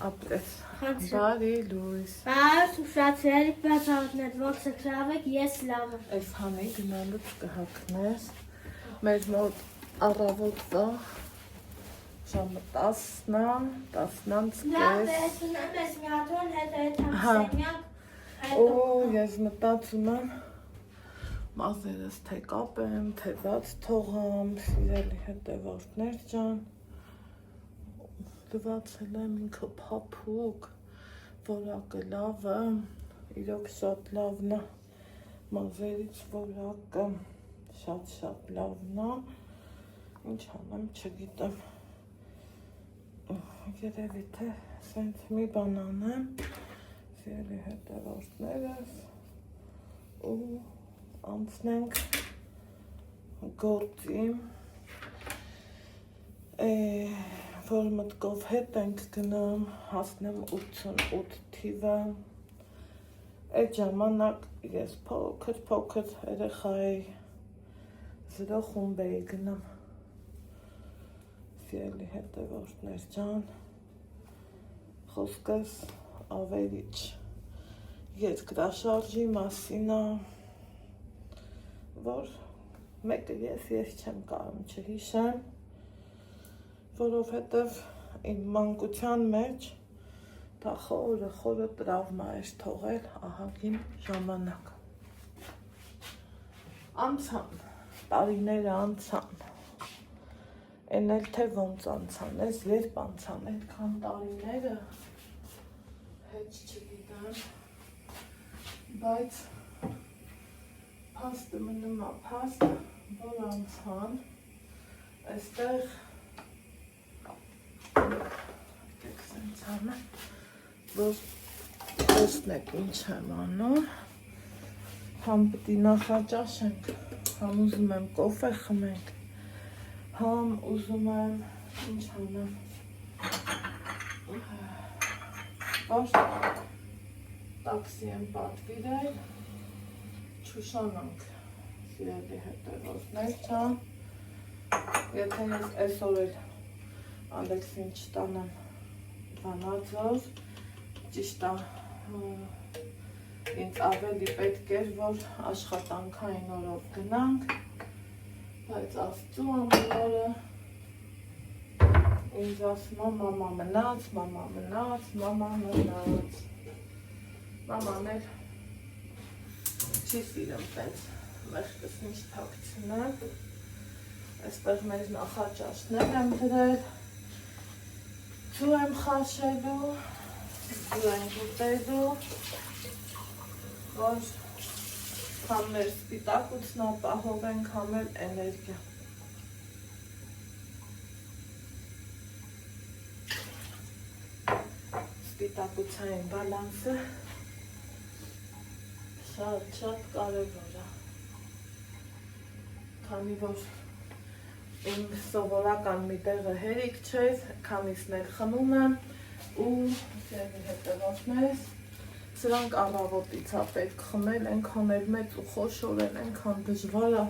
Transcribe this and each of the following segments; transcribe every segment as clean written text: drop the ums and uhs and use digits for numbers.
ապրես։ Բարի լույս։ Բայց ուշացրել բացառներ, ոնց է գրավեք, ես լավ եմ։ Այս հանի գնալուց կհակնես։ Մեր մոտ առավոտվա ժամը 10-10-ից Լավ է, ունեմ ես մի հատոն հետ համսենյակ։ Ու ես մտածում եմ մազերս թե կապեմ, թե բաց թողամ, սիրելի հետևորդներ ջան։ Լվացել եմ ինքը փափուկ, որակը լավ է, իրոք շատ լավն է, մազերից որակը շատ լավն է, ինչ անեմ չգիտեմ, երևի թե սենց մի բան անեմ, սիրելի հետևորդներս ու անցնենք գործի, որ մտքով հետ ենք գնում, հասնեմ 88 թիվը, այդ ժամանակ ես փոքր երեխայի 0 խումբ էի գնում, սիրելի հետևորդներ ջան, խոսքս ավերիչ երկրաշարժի մասին է, որ մեկը ես չեմ կարում չհիշեմ, որովհետև իմ մանկության մեջ դա խորը տրավմա էր թողել ահագին ժամանակ։ Անցան, տարիները անցան, են էլ թե ոնց անցան, ես երբ անցան, այդքան տարիները հետ չգիտեմ, բայց փաստը մնում է փաստ, որ անցան, այստեղ որ տեսնեք ինչ եմ անում, համ պտի նախաճաշենք, համ ուզում եմ կոֆե խմենք, համ ուզում եմ ինչ անեմ, որ տաքսի եմ պատվիրել, չուշանանք սիրելի հետևորդներ ջան, եթե ես այսօր էլ Ալեքսին չտանեմ Վանաձոր, ճիշտ է, ինձ ավելի պետք էր, որ աշխատանքային օրով գնանք, բայց Աստծու ամենօրը ինձ ասում է մամա մնաց, մաման էլ չի սիրում տենց մեղքս ինչ թաքցնել, այստեղ մեր նախաճաշներ եմ դրել, ձու եմ խաշելու, ձու եմ ուտելու, որ համ մեր սպիտակուցն ապահովենք, համ էլ էներգիա։ Սպիտակուցային բալանսը շատ կարևոր է, քանի որ իմ սովորական մի տեղը հերիք չես, քանիսներ խմում եմ ու սերի հետևորդներս, սրանք առավոտից է պետք խմել, ենքան էլ մեծ ու խոշոր են, ենքան դժվար է,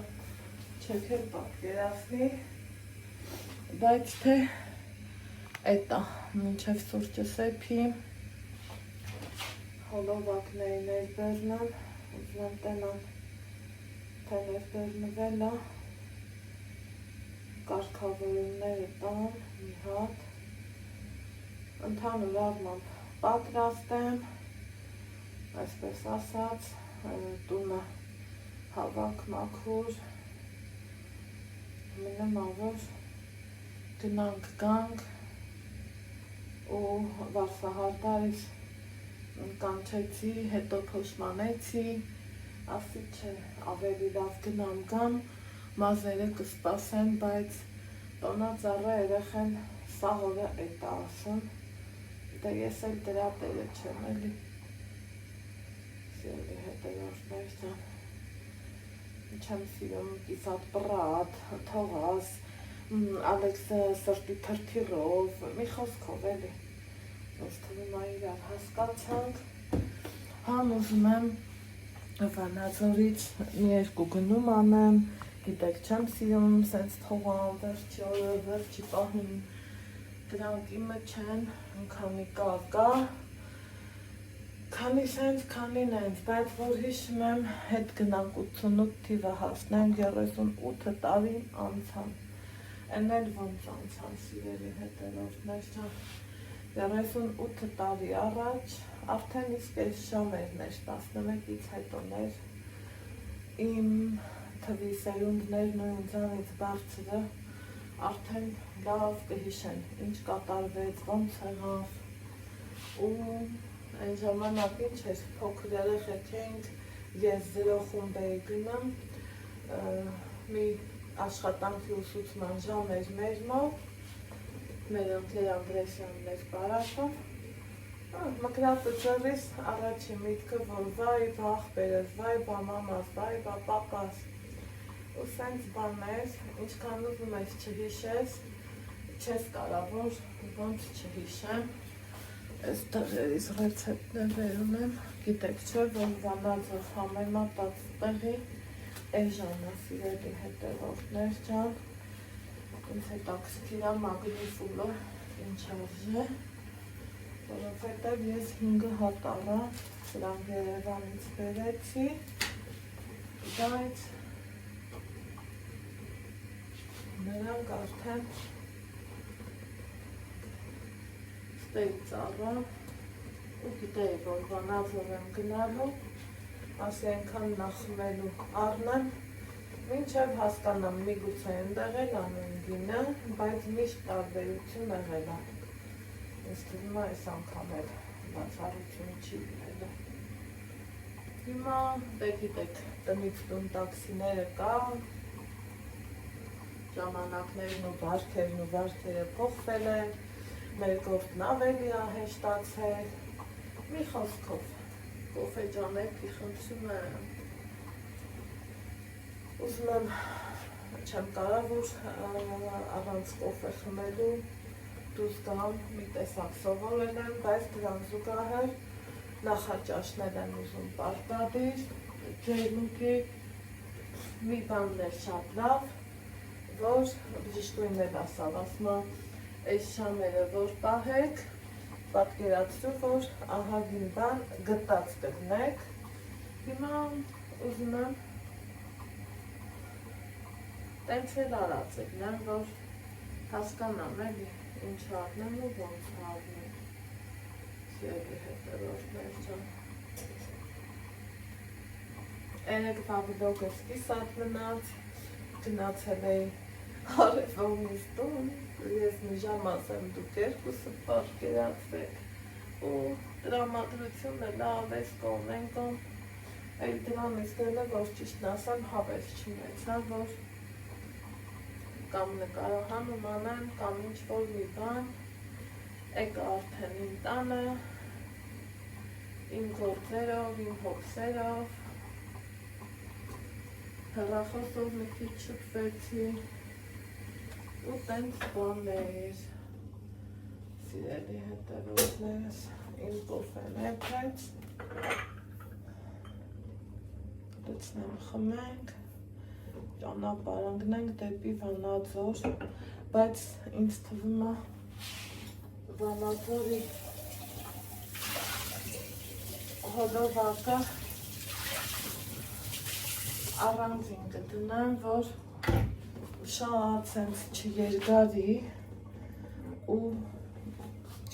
չեք էլ պատկերացնի, բայց թե էտ է, մինչև սուրճը սեփի, հոլովակների ներբեռնեմ, ուզում եմ տենամ, թե ներբեռնվել է, կարգավորումները տան, մի հատ, ընդհանուր առմամբ պատրաստեմ, այսպես ասած, տունը հավաք մաքուր, մնամավոր գանք ու վարսահարդարից կանչեցի, հետո փոշմանեցի, ասի չէ, ավելի լավ գամ, մազերը կսպասեն, բայց տոնածառը երեխեն սաղ օրը էտ ասում, դե ես էլ դրա տերը չեմ էլի, սիրելի հետևորդներ ջան, չեմ սիրում կիսատ պրատ, թողած, Ալեքսը սրտի թրթիրով, մի խոսքով էլի, ոնց թվում է իրար հասկացանք, համ ուզում եմ Վանաձորից մի երկու գնում անեմ, գիտեք չեմ սիրում սենց թողամ վերջի օրը, վերջի պահին դրանք իմը չեն, քանի կա, քանի սենց, քանի նենց, բայց որ հիշում եմ հետ գնանք 88 թիվը հասնեմ 38 տարին անցան, էնել ոնց անցան սիրելի հետևորդներ ջան, 38 տարի առաջ, արդեն իսկ այս ժամերներ 11-ից հետոներ, իմ թվի սերունդներն ու ինձանից բարձրը արդեն լավ կհիշեն, ինչ կատարվեց, ոնց եղավ, ու այն ժամանակ ինչ էր, փոքր երեխեք էինք, ես 0 խումբ էի գնում, մի աշխատանքի ուսուցման ժամ էր մեր մոտ, մեր ընկեր Անդրեսյանն էր պարապում, մկրատը ձեռիս առաջի միտքը, որ վայ բա ախպերս, վայ բա մամաս, վայ բա պապաս, ու սենց բաներ, ինչքան ուզում ես չհիշես, չես կարավոր ոնց չհիշեմ, այս տեղերից ռեցեպտներ ունեմ, գիտեք չէ, որ Վանաձոր համեմատած տեղի էժանը սիրելի հետևորդներ ջան, ինձ հետաքրքիր է մագնիֆուլը ինչ արժե, որովհետև ես 5 հատ առա, սրանք Երևանից բերեցի, բայց նրանք արդեն ստեից առա ու գիտեի, որ Վանաձոր եմ գնալու, ասի այնքան նախմելու առնեմ, մինչև հասկանամ միգուցե ընդեղ էլ անեն գինը, բայց միշտ տարբերություն եղել է, ինձ թվում է այս անգամ էլ բացառություն չի լինելու։ Հիմա դե գիտեք, տնից տուն տաքսիները կա, ժամանակներն ու վարքերը փոխվել են, մեր գործն ավելի է հեշտացել, մի խոսքով, կոֆե ջանեպի խնդրում եմ, ուզում եմ, չեմ կարավոր առանց կոֆե խմելու դուրս գամ, մի տեսակ սովորել եմ, բայց դրան զուգահեռ նախաճաշնել եմ ուզում պարտադիր, ջերմուկի, մի բանն էր շատ լավ, որ բժիշկուին էլ ասավ, ասում այս շամերը որ պահեք, պատկերացրու, որ ահագին բան գտած կգնեք, հիմա ուզում եմ տենց էլ արած եկնեմ, որ հասկանամ էլի ինչ առնեմ ու ոնց առնեմ, սիրելի հետևորդներ ջան։ Երեկ վլոգը սկսած մնաց, գնացել էի Արևոմից տուն, ես մի ժամ ասեմ դուք երկուսը պատկերացրեք ու տրամադրությունը լավ ես կողմենք այլ դրանից դելը, որ ճիշտն ասեմ հավես չունեցա, որ կամ նկարահանում անեմ, կամ ինչ-որ մի բան, եկա արդեն իմ տանը, իմ գործերով, իմ հոգսերով, հեռախոսով մի քիչ շփվեցի ու տենց բաներ, սիրելի հետևորդներս, իմ կոֆեն եփեց, լցնեմ խմենք, ճանապարհանքնենք դեպի Վանաձոր, բայց ինձ թվում է Վանաձորի հոլովակը առանձին կդնեմ, որ շատ սենց չերգարի ու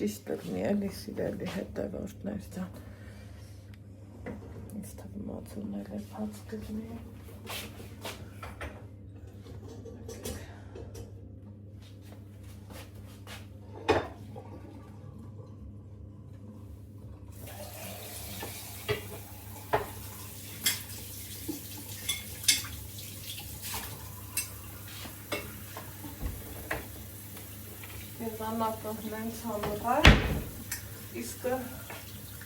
ճիշտ լինի էլի սիրելի հետևորդներ ջան։ Ինձ թվում ացումն էլ է բաց կլինի։ Եղանակը հնենց համըղար, իսկը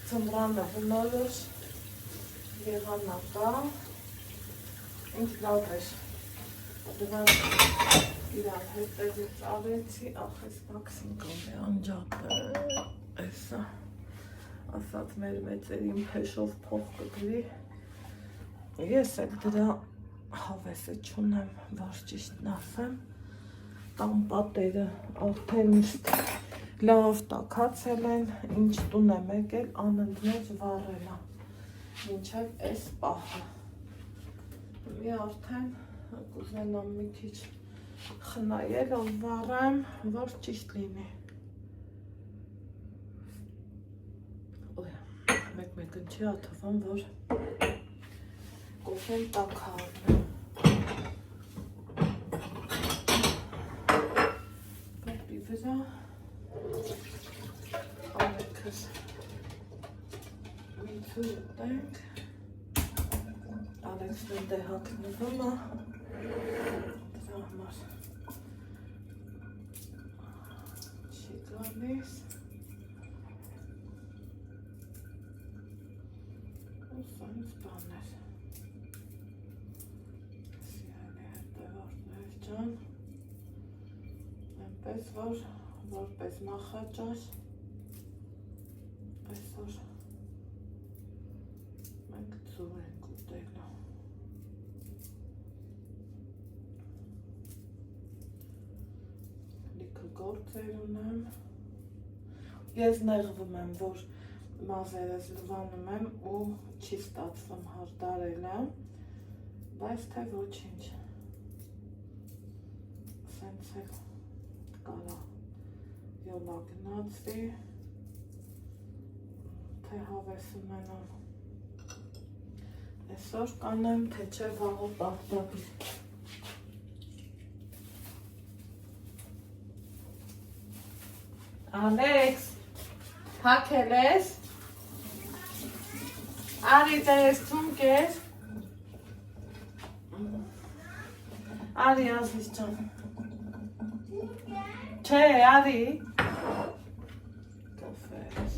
ծմրանը վնորոշ եղանակա, ինչ լավ էր, դրան իրան հետևից ավեցի, ախ ես մաքսին կոմ է անջապը, էսա, ասած մեր մեծերին փեշով փող կգրի, ես էլ դրա հավեսը չունեմ, որ ճիշտն ասեմ, կամ պատերը արդեն իսկ լավ տաքացել են, ինչ տուն եմ եկել, անընդմեջ վառել է, մինչև այս պահը։ Մի արդեն կուզենամ մի քիչ խնայել, ով վառեմ, որ ճիշտ լինի։ Մեկ-մեկը չի աթվում, որ կոֆեն տաքարն է։ Պեպի վրա Ալեքս մի ծույլ ուտենք, Ալեքսն դե հակնվում է, դրա համար չի գալիս, ու սանց բան էր, սիրելի հետևորդներ ջան, այնպես որ որպես նախաճաշ այսօր մենք ձու ենք ուտելու։ Լիքը գործեր ունեմ։ Ես նեղվում եմ, որ մազերս լվանում եմ ու չի ստացվում հարդարելը, բայց թե ոչինչ։ Սենց էլ կարա յոլա գնացվի, թե հավես ունենամ։ Այսօր կանեմ, թե չէ վաղը պարտադիր։ Ալեքս, հակել ես, արի ձեզ ծունկ ես, արի ազիս ճան, չէ, արի, կոֆես,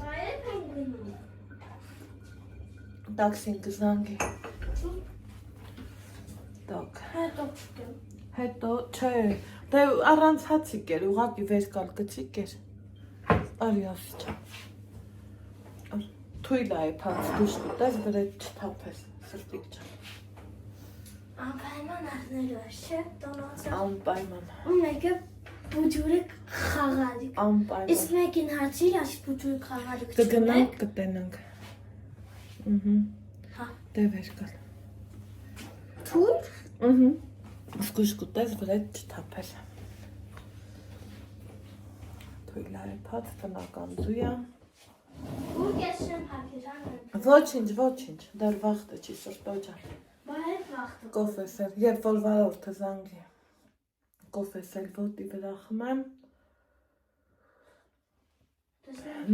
տաքսին կզանգի, տակ, հետո, չէ, դե առանց հացիկ էր, ուղակի վերկալ կծիկ էր, արի ասի չան, թույլ է պաց դուշ կուտես, բրեդ չթապես, սրտիկ չան։ Անպայման աղներու է, չէ, տոնացը։ Անպայման։ Ու մեկը բուջուրիկ խաղալիք։ Անպայման։ Իսկ մեկին հացիր, այս բուջուրիկ խաղալիք Կգնանք, կտենանք։ Հա։ Դե վերկալ։ Թույլ։ Սկուշ կուտես, բրեդ չթապես։ Թույլ է պաց, տնական ձույա։ Ու ես չեմ հակերան։ Ոչինչ, դեր վաղթը չի սրտոջան։ Բայր վաղթը։ Կոֆես էլ, երբ որ վարորդը զանգի, կոֆես էլ ոտի վրա խմեմ,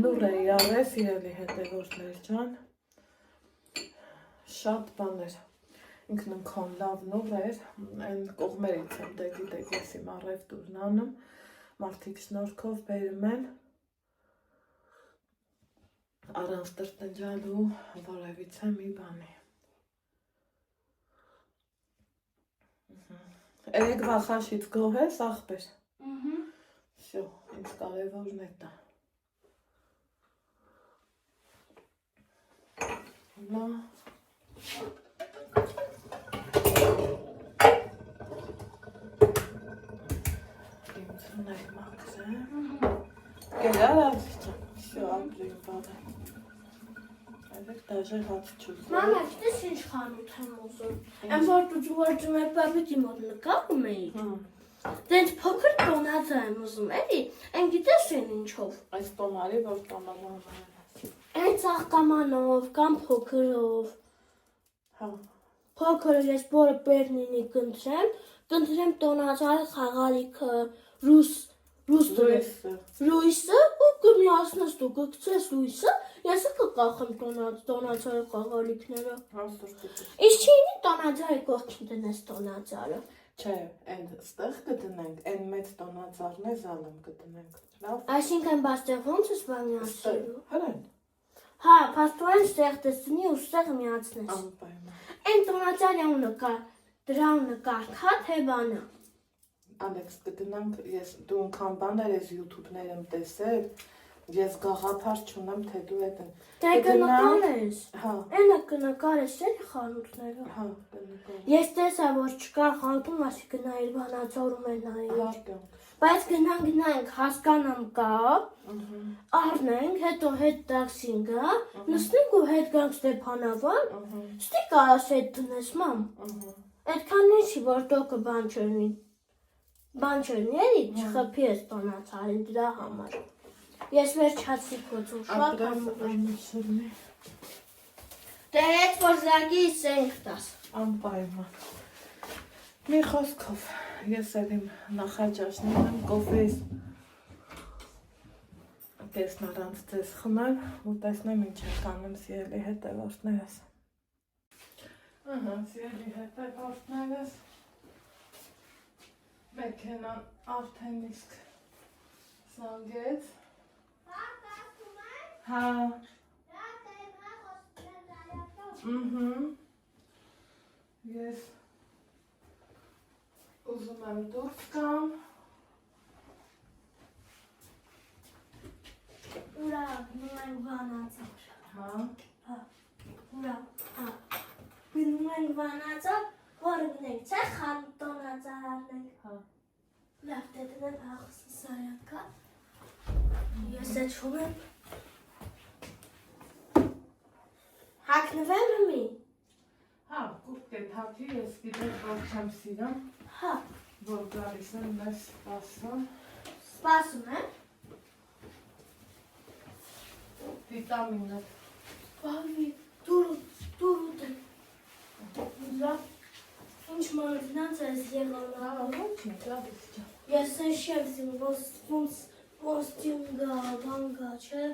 նուր է յարես, իրելի հետևորդներ ջան, շատ բաներ, ինքն ընքան լավ նուր էր, այն կողմերից եմ դեգի ես իմ առև դուրն անում, մարդիկ շնորքով բերում են, առանց տրտնջալու որևից է մի բանի։ Երեք վախաշից գոհ ես, աղբեր։ Всё, ինձ կարևորն է դա։ Հիմա ինձ ունեք մաքսեմ։ Գելար ազիճան, всё, աբրին բավը։ Այդեք դաժե հաց չուզում։ Մամա, գիտես ինչ խանութ եմ ուզում։ Այն որ դու ջուղարջում ես պապիկի մոտ նկարում էի։ Դենց փոքր տոնածա եմ ուզում, էլի։ Այն գիտես են ինչով։ Այս տոնարի, որ տոնալան է։ Այն ծաղկամանով կամ փոքրով։ Հա։ Փոքրը ես որը Բերնինի կընտրեմ տոնածա խաղալիքը Լույսը ու կմիացնես դու կգցես լույսը, ես կկախեմ տոնածարը խաղալիքները։ Իսկ չինի տոնածարը կողքին դնես տոնածարը։ Չէ, այն ստեղ կդնենք, այն մեծ տոնածարն է զալում կդնենք, լավ։ Այսինքն բաստեղ ոնց ես բան միացնելու։ Հրեն։ Հա, փաստորեն ստեղ տեսնի ու ստեղ միացնես։ Անպայման։ Այն տոնածարը դրա նկարքա թե բանը։ Ալեքս կդնանք, դու ընքան բաներ ես YouTube-ներ եմ տեսել, ես գաղափար չունեմ, թե դու այդ Դե կնկարես։ Հա։ Այնը կնկարես էլի խանութները։ Հա, կնկարես։ Ես տեսա, որ չկար խանութում, ասի գնայր բանացորում է նայել։ Հարգանք։ Բայց գնանք հասկանամ կա, առնենք, հետո հետ տաքսին գա, նստենք ու հետ գանք Ստեփանավար, ստի կարաս հետ տնես մամ։ Այդքան չի, որ տոկը բան չըրնի, էլի չխփի ես տոնացարին դրա համար։ Ես վերջացի փոծում շատ ամուր։ Դե հետ որ զանգի սենք տաս։ Անպայման։ Մի խոսքով, ես էլ իմ նախաճաշներն եմ կոֆեից տեսնարանց ձեզ խմեմ ու տեսնեմ ինչ եք անում սիրելի հետևորդներս։ Ահա, սիրելի հետևորդներս, մեքենան արդեն իսկ զանգեց։ Հա։ Ես ուզում եմ դուրս գամ։ Ուրա, գնում ենք Վանաձոր։ Հա։ Ուրա, գնում ենք Վանաձոր, որ գնենք, չէ՞ խան տոնածար առնենք։ Հա։ Լավ, դե դնեմ աղսը սարակա։ Ես է չում եմ։ Հակնվեմ մի։ Հա, կուպ է թափի, ես գիտեք որ չեմ սիրում, Հա, որ գալիս եմ մեզ սպասում։ սպասում եմ։ Վիտամինը։ Բավի, դուրուտ եմ։ Ուզա, ինչ մարդնանց ես եղան աղում։ Ինչ լավից ջան։ Ես են շեմսիմ, ոստյում գա, բան գա, չէ։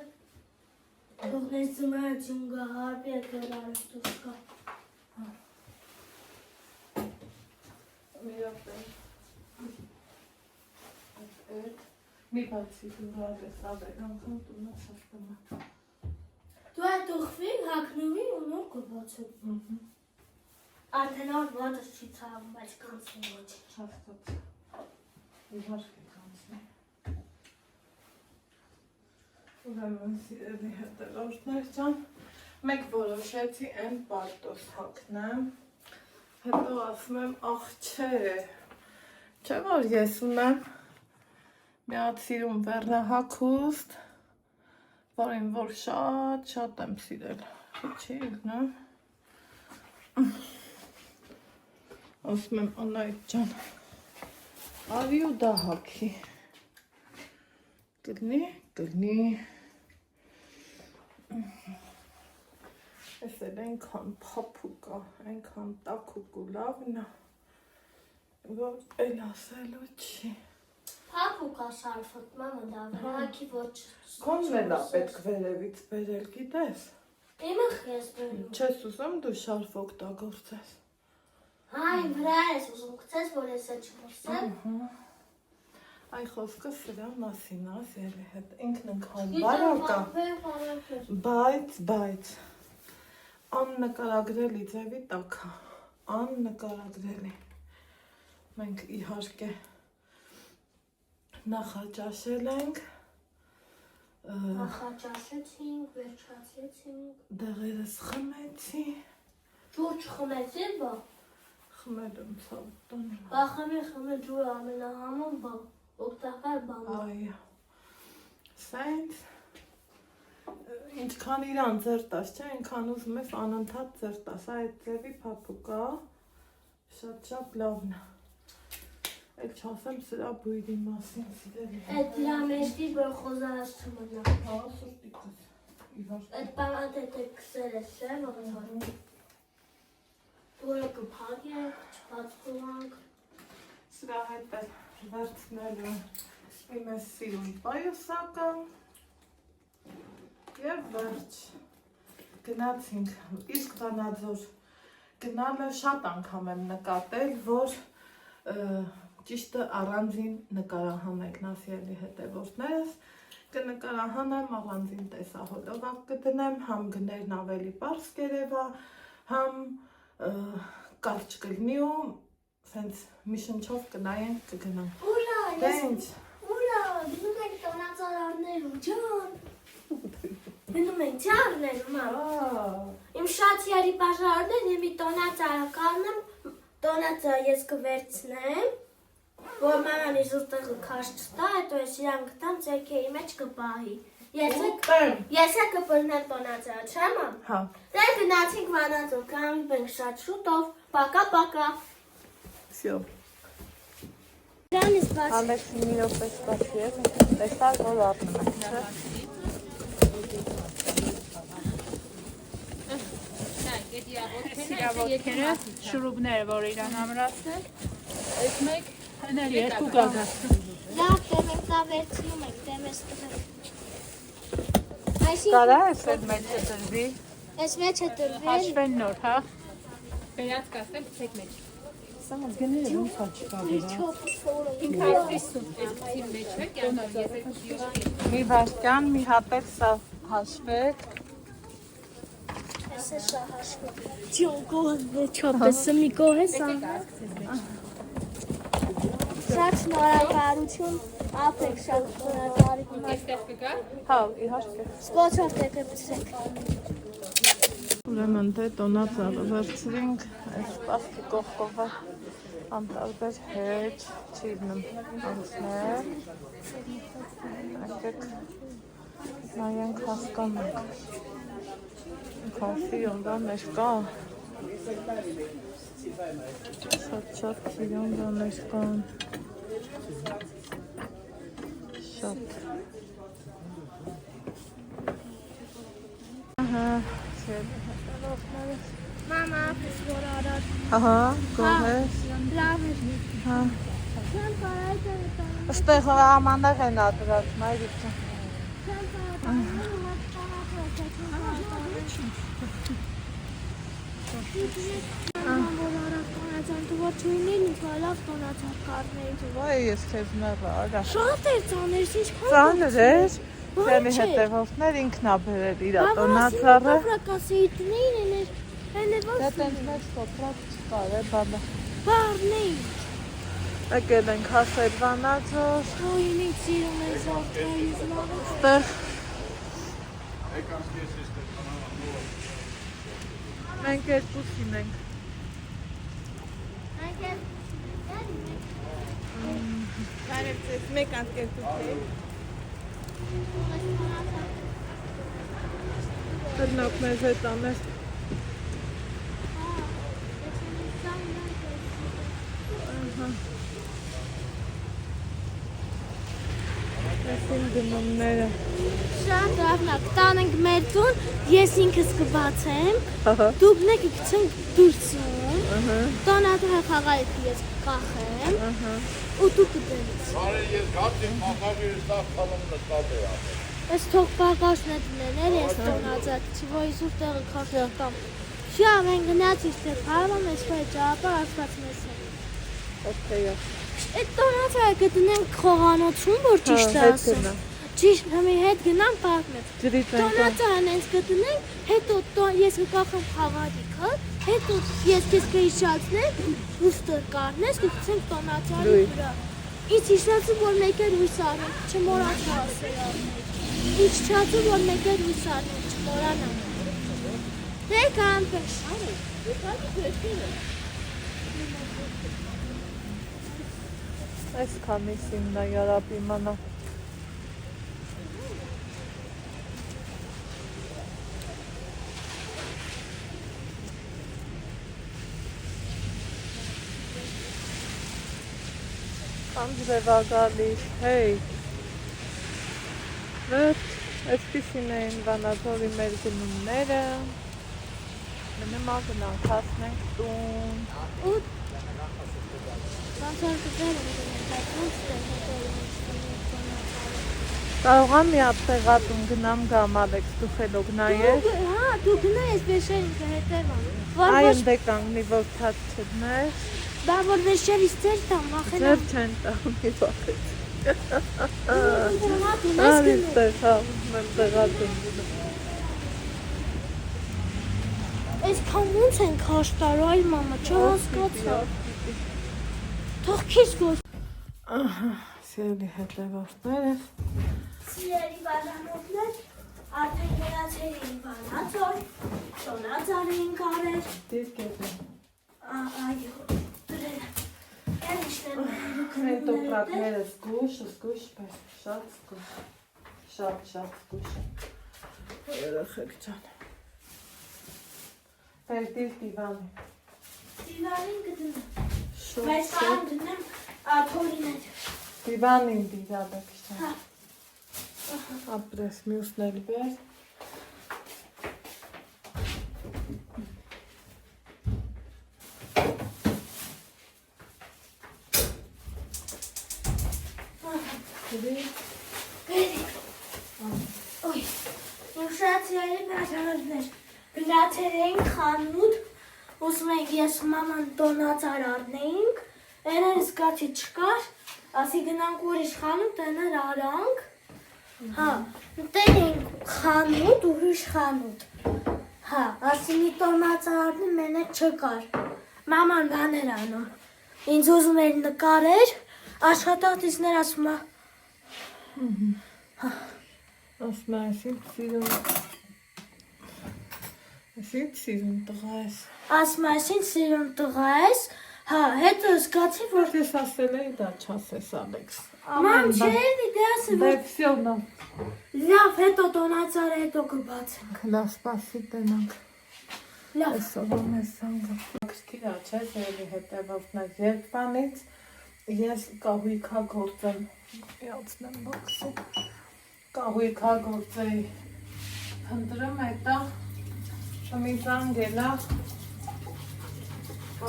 Թողնես ծմերը ճում գա, հարբի է կրարս դուս գա։ Մի րոպե։ Մի բացի դու հավես ավեր անգամ տունը սաստում է։ Դու այդ ուղվի, հակնումի ու նոր կոբացում։ Արդեն ար վատս չի ծավում, բայց կանցնի ոչ։ Շաստոց։ Իհարկե կանցնի։ Ուրեմն սիրելի հետևորդներ ջան, մեկ որոշեցի այն պարտոս հագնեմ, հետո ասում եմ ախ չէ որ ես ունեմ մի հատ սիրում վերնահագուստ, որին որ շատ եմ սիրել, չի գնում, ասում եմ Անահիտ ջան, արի ու դա հագի, կլնի, Ես էլ այնքան փափուկ է, այնքան տաքուկ ու լավն է, որ էլ ասելու չի։ Փափուկ է շարֆոտ, մամա դա վերակի ոչ։ Քոնն էլ է պետք վերևից բերել, գիտես։ Իմը ես բերում։ Չես ուզում դու շարֆ օգտագործես։ Այ վրա ես ուզում գցես, որ ես է չմրսեմ։ Այ խոսքը սրա մասին է, սիրելի հետ, ինքն ընքան բարակ է, բայց աննկարագրելի ձևի տակ է, աննկարագրելի։ Մենք իհարկե նախաճաշել ենք, Նախաճաշեցինք, վերջացեցինք, դեղերս խմեցի, ջուր չխմեցին, բա։ խմել եմ ցավ տոնի։ Խմել ջուրը ամենահամոն բա, օգտակար բան։ Այո, սենց, ինչքան իրան ձեր տաս, չէ, այնքան ուզում ես անընդհատ ձեր տաս, այդ ձևի փափուկ է, շատ լավն է։ Էլ չասեմ սրա բույրի մասին, սիրելի։ Այդ դրա մեջտի որ խոզարած չմնա։ Հա, սուրտիկս, իհարկե։ Այդ բանը դե կսել ես, չէ, ողջան։ Դուրը կփակենք, չբացվանք։ Սրա հետ էլ վերցնելու իմ ես սիրուն պայուսական և վերջ գնացինք, իսկ Վանաձոր գնալը շատ անգամ եմ նկատել, որ ճիշտը առանձին նկարահանեք նասիելի հետևորդներս, կնկարահանեմ առանձին տեսահոլովակ կդնեմ, համ գներն ավելի պարզ կերևա, համ կարճ կլինի ու սենց մի շնչով կնայենք կգնանք։ Ուրա, Դե ինչ։ Ուրա, գնում ենք տոնածարարներում, ջան։ Գնում ենք ճարներում, իմ շացիարի պաշարներ, եմ մի տոնածարը կարնեմ, տոնածարը ես կվերցնեմ, որ մաման իզուր տեղը քաշ չտա, հետո ես իրան գտամ ձերքերի մեջ կպահի։ Ես է կպրնեմ տոնածրա, չէ՞ մամ։ Հա։ Դե գնացինք Վանաձոր, կանգնենք ենք շատ շուտով։ Պակա։ Всё։ Դրանից բաց։ Ալեքսին մի րոպե սպասի ես, տեսար որ ապնում ենք, չէ՞։ Սիրավոտքերը, շուրուբները, որ իրան ամրացնել, այս մեկ հնել երկու գագասը։ Լավ, դե մենք դա վերցնում ենք, դե մեզ տղենք։ Կարա ես այդ մեջը տրվի, Այս մեջը տրվել։ հաշվեն նոր, հա։ Բերած կաստեմ, ցեք մեջ։ Սա գները ոնց է չկա դրա։ Ինքը այսպիսում, այսպիսի մեջ է, կյանով ես այդ Մի վաշկան, մի հատ էլ սա հաշվեք։ Այս է շա հաշվում։ Չոն կողը չոպեսը մի կող է սա։ Շատ շնորհակալություն, ապեք շատ շնորհակալություն։ այստեղ կգա։ Հա, իհարկե։ Սպոցով դեպի բսեք։ Ուրեմն դե տոնածառը վերցրինք, այս պաստի կողքովը անտարբեր հետ չիվնում անցնել։ Եկեք նայենք հասկանանք։ Կոնֆի բաներ կա։ Շատ իրան բաներ կան։ Շատ։ Ահա, Մամա, պես որ արար։ ահա, գոհես։ Լավ է։ Հա։ Չեմ կարայք է տան։ Այստեղ ամաններ են ադրած, մայրիկը։ Չեմ Վայ, ես քեզ մեղա, արա։ Շատ էր ծաներս, ինչքան Ծանր էր։ Ոչ Ձենի է։ հետևորդներ ինքն ա բերել իր տոնածառը։ Բավրակասեի տնեին են Դա տենց մեծ տոպրակ չկար է, բաբա։ բարնեին։ Եկել ենք հասել Վանաձոր, Ոյին ինք սիրում է զավթայից լավը։ այստեղ մենք երկուսին ենք։ Մեկ անկերտուք Տնակ մեզ հետ ամեր։ Այսին գնումները։ Շատ լավնակ, տանենք մեր տուն, ես ինքս կբացեմ, դուք նեք կգցենք դուրսում, տոնածառը խաղալիք ես կկախեմ, ու դուք կդենից։ Ես գապտին մակագիրը ստավ խալում նստած է ապել։ Ես թող պակաշն է դներ ես տոնածառ, չի որ իսուր տեղը քաշել կամ։ Շա, մենք գնացից թե խաղում ես վայ ճապար ասված մեզ է։ Okay, Այդ տոնածառը կդնենք խողանոցում, որ ճիշտ է ասում։ Ճիշտ համի հետ գնամ պատմեց։ Տոնածառն ենք կդնենք, հետո ես կկախեմ խաղալիքը, հետո ես քեզ կհիշացնեմ, ուստը կառնես, կգցենք տոնածառի վրա։ Ինչ հիշացում, որ մեկ էլ հույս արնենք, չմոռացա ասել։ Ինչ չացում, որ մեկ էլ հույս արնենք, չմոռանանք։ Դե կանպես։ այս քանիսին նա յարապ իմանա։ Անձրևա գալիս, հեյ։ Վետ, այսպիսին էին Վանաձորի մեր գնումները։ Մնեմա գնանք հասնենք տուն։ Կարող եմ մի հատ տեղատուն գնամ գամ Ալեքս, դու խելոք նայես։ Հա, դու գնա ես վեշերին կհետևամ։ Այ ընդ է կանգնի, որ թաց չդներ։ Բա որ վեշերից ձեր տամ, ախենամ։ Ձեր չեն տամ, մի վախեց։ Դու Արի ստեղ, հա, մեմ տեղատուն գնամ։ Այսքան ոնց ենք հաշտարու, այլ մամա, չհասկացա։ Թող քիչ գոս։ Ահա, սիրելի հետևորդները։ Սիրելի բաժանորդներ, արդեն գնացել էին Վանաձոր, տոնածառ էին կարել։ Դիրք է։ Այո, դրել։ Են իշներ Մեր տոպրակները զգուշ, շատ զգուշ, շատ զգուշ, երեխեք ջան, վերդիր դիվանի, Դիվանին գտնեմ, շուտ, բայց կարան դնեմ աթորիներ, դիվանին դիվաբեք ջան, ապրես մյուսներ վեր, Oy, ուշացիայի նաշարներ, գնացել էինք խանութ, ուսում ենք ես մաման տոնածար առնեինք, էներ զգացի չկար, ասի գնանք ուրիշ խանութ, էներ արանք, հա, տեր էինք խանութ, ուրիշ խանութ, հա, ասի մի տոնածար առնի, մենե չկար, մաման բաներ անում, ինձ ուզում էր նկարեր, աշխատատիցներ ասում է, ասում է այսին սիրուն տղա ես, ասում է այսին սիրուն տղա ես, հա, հետո զգացի, որ ես ասել էի դա չասես Ալեքս, մամ չէի դե ասի, որ վեքսյո նավ, լավ, հետո տոնածարը հետո կբացենք, լավ սպասի տնանք, լավ, այսօր ես սանգը, կստիրա չէ, ձերի հետևովն է երկվանից, ես կահույքագործ եմ, իացնեմ բոքսի, կահույքագործ էի, հնդրում հետա, մի զանգելա,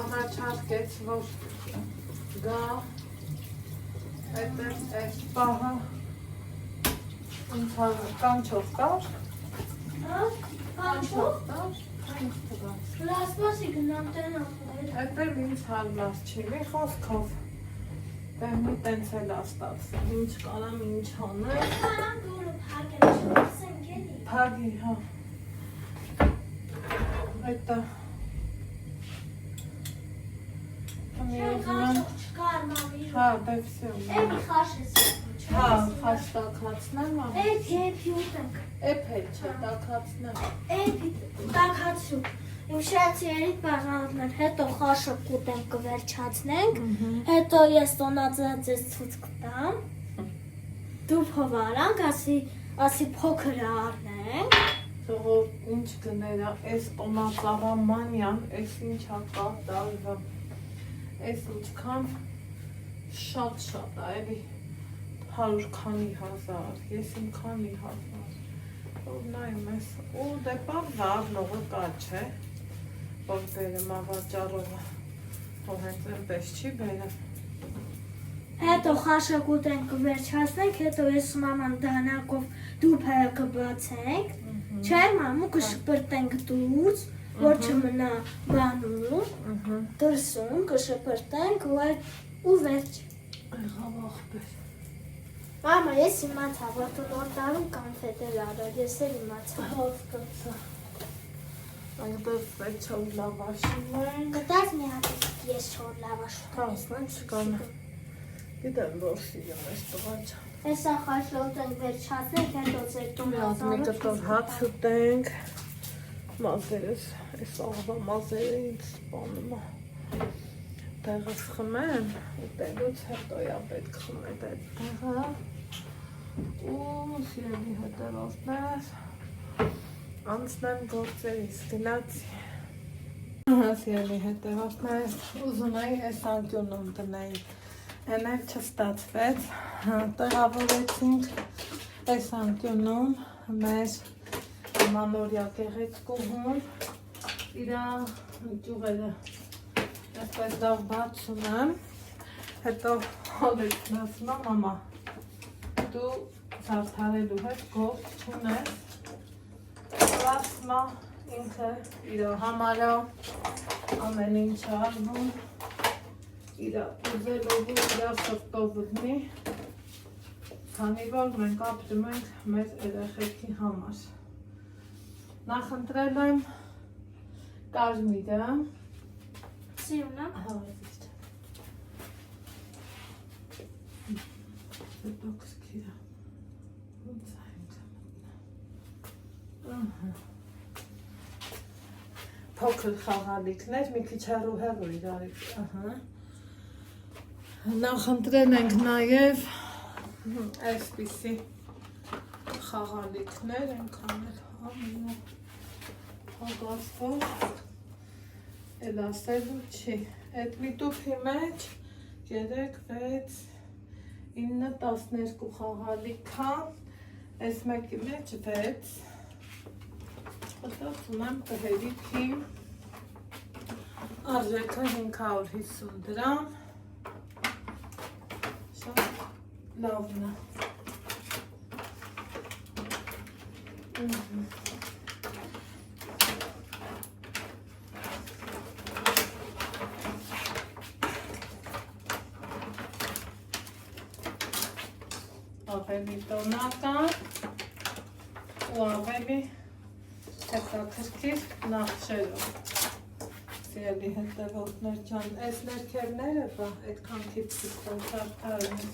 առաջարկեց, որ գա, հետև այս պահը, ինձ կանչով կար, կանչով, կար, ինձ տղաց, լասպասի գնամ տնամ, հետև ինձ հալված չի, մի խոսքով, Դեմի տենց էլ աստացի, ինչ կարամ, ինչ հանեմ, Կարան դուրը պագել չվասենք էլի, պագի, հա, այտա, կանչով չկար մամի, հա, բևսյոն, էլի խաշ ես, հա, խաշ տակացնեմ, եփի ուտենք, էպ էլ չէ, տակացնեմ, էփի տակացու, իմ շացիերիտ բաղաններ, հետո խաշը կուտենք կվերջացնենք, հետո ես տոնածած ես ցույց կտամ, դու փովարանք, ասի փոքրը առնենք, Թողոր ինչ գներա, այս տոնածառամանյան, այս ինչա կա դալվը, այս ինչքան շատ է, էլի 100 քանի հազար, ես իմ քանի հազար, որ նայում ես, ու դե պավ վարնողը կա չէ, որ բերեմ ավաճարողը, որ հենց այնպես չի բերեմ, հետո խաշը կուտենք կվերջացնենք, հետո ես մաման դանակով դուփը կբացենք, չէ մամու կշպրտենք դուրս, որ չմնա բանում, դրսում կշպրտենք ու վերջ։ եղավ աղբեր, Մամա, ես իմացա, որ դու նոր տարում կանֆետ էլ արար, ես էլ իմացա։ հասկացա, այնտեղ պետք է լավաշում ենք, Կտած մի հատ ես չոր լավաշ հասնենք չկանը, գիտեմ, որ սիրում ես տղա չան, Հեսա խաշլոտ ենք վերջացնենք, հետո ձեր մի կտոր հաց ուտենք, մազերս, այս աղվա մազերը ինձ սպանում է, տեղս խմեմ, ուտելուց հետոյա պետք խմել այդ տեղը, ու սիրելի հետևորդներ, անցնեմ գործերիս, գնացի, սիրելի հետևորդներ, ուզում էի այս անկյունում տնեի, Էնել չստացվեց, տեղավորեցինք այս անկյունում մեր մանորյա գեղեցկուհուն, իրա ճյուղերը այսպես դավ բացում եմ, հետո հոլեցն ասում եմ, մամա, դու զարդարելու հետ գործ չունես, ասում ինքը իրա համարա ամեն ինչ արվում, իրա ուզելով ու իրա սրտով ուզնի, քանի որ մենք ապրում ենք մեր երեխեքի համար։ Նախընտրել եմ կարմիրը, Սիրուն եմ։ հետո կսկիրա, ոնց է ինձ փոքր խաղալիքներ, մի քիչ հեռու իրարից, Նախընտրել ենք նաև այսպիսի խաղալիքներ, ենքան էլ համինը հագասվող, էլ ասելու չի, այդ մի տուփի մեջ 3, 6, 9, 12 խաղալիք կա, այս մեկի մեջ 6, մտածում եմ կհերիքի արժեքը 550 դրամ, շատ լավն է։ Ավելի տոնական ու ավելի հետաքրքիր նախշերով։ Սիրելի հետևորդներ ջան, այս ներքևները բա այդքան քիչ արդարն է։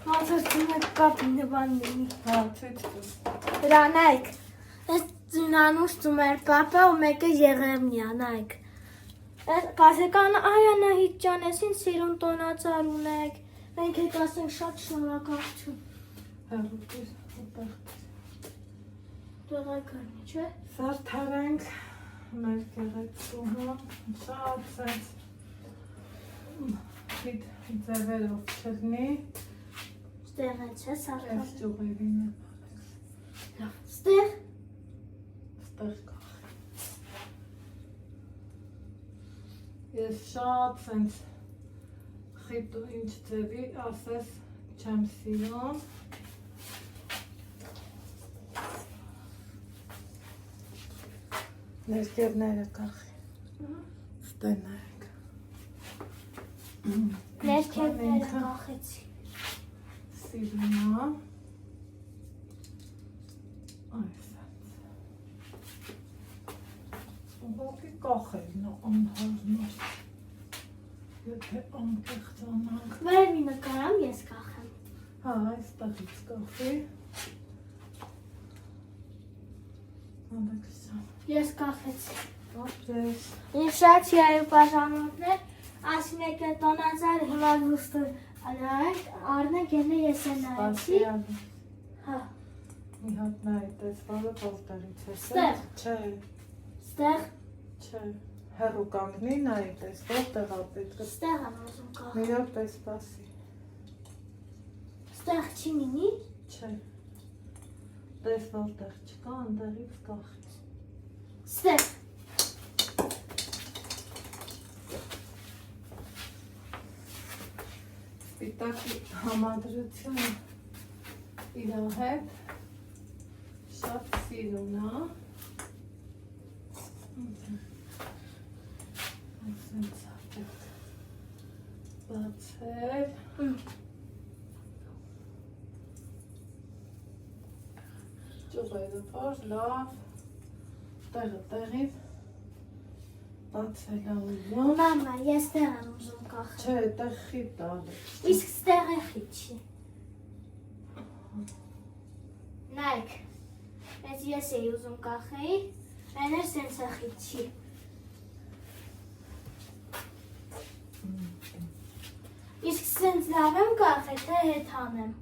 Մազերցում եք կապի նվաննի։ Հա, ցույց տուր։ Հրանայք, այս ծինանուս ծումեր պապը ու մեկը եղևնի անայք։ Կասեկան Այանահիտ ջան, այսին սիրուն տոնածար ունեք, մենք հետ ասենք շատ շնորհակալություն։ Հեռուտիր, ուտեղ։ Տեղակարնի, չէ։ Զարդարենք մեր գեղեցկուհը, շատ սենց ձևերով չլնի, Ստեղ է, չէ, այս սարքավ։ ճուղերին է բարեք, Ստեղ, ստեղ կախ։ Ես շատ սենց խիտ ու ինչ ձևի ասես չեմ սիրում, ներկերները կախի, ստենայք։ ներքևները կախեցի։ Սիրունա, այս սենց, ուղղակի կախելն է անհարմար, եթե անկեղծանանք, Վերևի նկարամ ես կախեմ։ հա, այստեղից կախի, անդակսան, Ես կախեցի։ ապրես, Իմ շատ սիրալի բաժանորդներ, ասինեք է տոնածար հիմա լուստր արնենք ենը ես է նայեցի։ սպասիալի, Հա, մի հատ նայի տեսվարը որտեղից է, Ստեղ։ չէ, ստեղ, չէ, հեռու կանգնի նայի տես, որտեղ ապետքը, ստեղ եմ ուզում մի կախել։ րոպե սպասի, Ստեղ չի մինի։ չէ, տես որտեղ չկա, ընդեղից կախի, Ստեղ, սպիտակի համադրությունը իրա հետ շատ սիրուն է, այսենց ապետ բացել, ճուղերը որ լավ, տեղը տեղին բացել է ուզում, մամա, ես ստեղ եմ ուզում կախել։ չէ, տեղ խիտ տալը, Իսկ ստեղ է խիչի։ Նայք, ես էի ուզում կախեի, այն էր սենց է խիչի։ Իսկ սենց լավ եմ կախել, թե հետ հանեմ։